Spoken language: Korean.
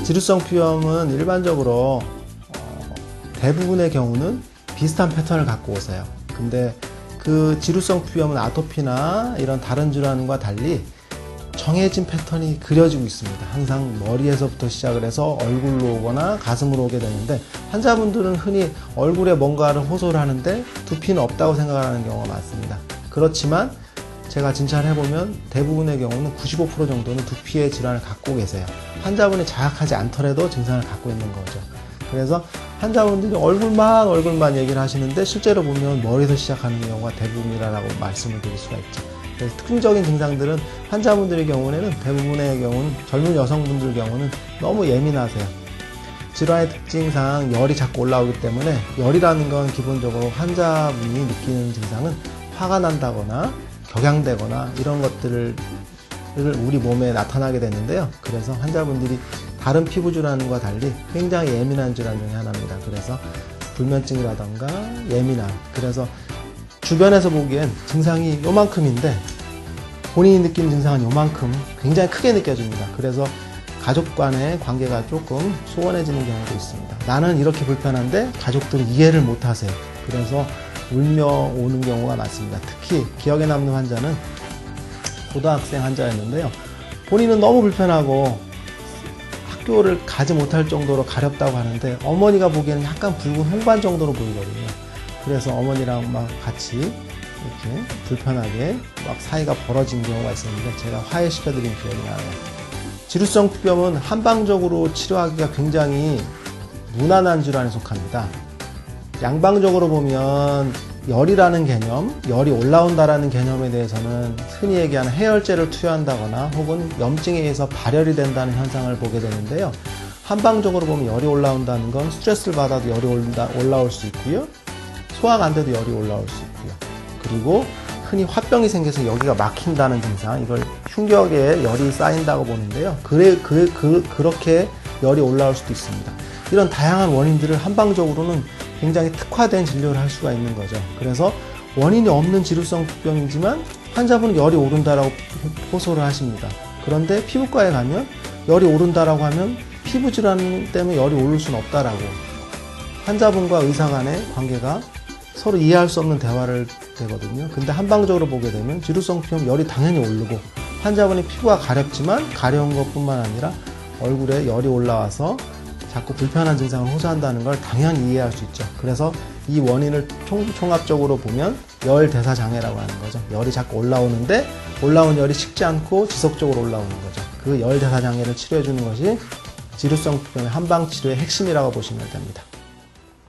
지루성 피부염은 일반적으로 대부분의 경우는 비슷한 패턴을 갖고 오세요. 근데 그 지루성 피부염은 아토피나 이런 다른 질환과 달리 정해진 패턴이 그려지고 있습니다. 항상 머리에서부터 시작을 해서 얼굴로 오거나 가슴으로 오게 되는데, 환자분들은 흔히 얼굴에 뭔가를 호소를 하는데 두피는 없다고 생각하는 경우가 많습니다. 그렇지만 제가 진찰을 해보면 대부분의 경우는 95% 정도는 두피의 질환을 갖고 계세요. 환자분이 자각하지 않더라도 증상을 갖고 있는 거죠. 그래서 환자분들이 얼굴만 얘기를 하시는데 실제로 보면 머리에서 시작하는 경우가 대부분이라고 말씀을 드릴 수가 있죠. 그래서 특징적인 증상들은 환자분들의 경우에는 대부분의 경우는 젊은 여성분들 경우는 너무 예민하세요. 질환의 특징상 열이 자꾸 올라오기 때문에, 열이라는 건 기본적으로 환자분이 느끼는 증상은 화가 난다거나 격양되거나 이런 것들을 우리 몸에 나타나게 되는데요. 그래서 환자분들이 다른 피부 질환과 달리 굉장히 예민한 질환 중에 하나입니다. 그래서 불면증이라던가 예민함, 그래서 주변에서 보기엔 증상이 요만큼인데 본인이 느끼는 증상은 요만큼 굉장히 크게 느껴집니다. 그래서 가족 간의 관계가 조금 소원해지는 경우도 있습니다. 나는 이렇게 불편한데 가족들이 이해를 못 하세요. 그래서 울며 오는 경우가 많습니다. 특히 기억에 남는 환자는 고등학생 환자였는데요. 본인은 너무 불편하고 학교를 가지 못할 정도로 가렵다고 하는데 어머니가 보기에는 약간 붉은 홍반 정도로 보이거든요. 그래서 어머니랑 막 같이 이렇게 불편하게 막 사이가 벌어진 경우가 있었는데 제가 화해시켜드린 기억이 나요. 지루성 피부염은 한방적으로 치료하기가 굉장히 무난한 질환에 속합니다. 양방적으로 보면 열이라는 개념, 열이 올라온다라는 개념에 대해서는 흔히 얘기하는 해열제를 투여한다거나 혹은 염증에 의해서 발열이 된다는 현상을 보게 되는데요. 한방적으로 보면 열이 올라온다는 건 스트레스를 받아도 열이 올라올 수 있고요. 소화가 안 돼도 열이 올라올 수 있고요. 그리고 흔히 화병이 생겨서 여기가 막힌다는 증상, 이걸 흉격에 열이 쌓인다고 보는데요. 그렇게 열이 올라올 수도 있습니다. 이런 다양한 원인들을 한방적으로는 굉장히 특화된 진료를 할 수가 있는 거죠. 그래서 원인이 없는 지루성 피부염이지만 환자분은 열이 오른다라고 호소를 하십니다. 그런데 피부과에 가면 열이 오른다라고 하면 피부 질환 때문에 열이 오를 수는 없다라고, 환자분과 의사 간의 관계가 서로 이해할 수 없는 대화를 되거든요. 근데 한방적으로 보게 되면 지루성 피부염 열이 당연히 오르고 환자분이 피부가 가렵지만 가려운 것뿐만 아니라 얼굴에 열이 올라와서 자꾸 불편한 증상을 호소한다는 걸 당연히 이해할 수 있죠. 그래서 이 원인을 총합적으로 보면 열대사장애라고 하는 거죠. 열이 자꾸 올라오는데 올라온 열이 식지 않고 지속적으로 올라오는 거죠. 그 열대사장애를 치료해 주는 것이 지루성 피부염의 한방 치료의 핵심이라고 보시면 됩니다.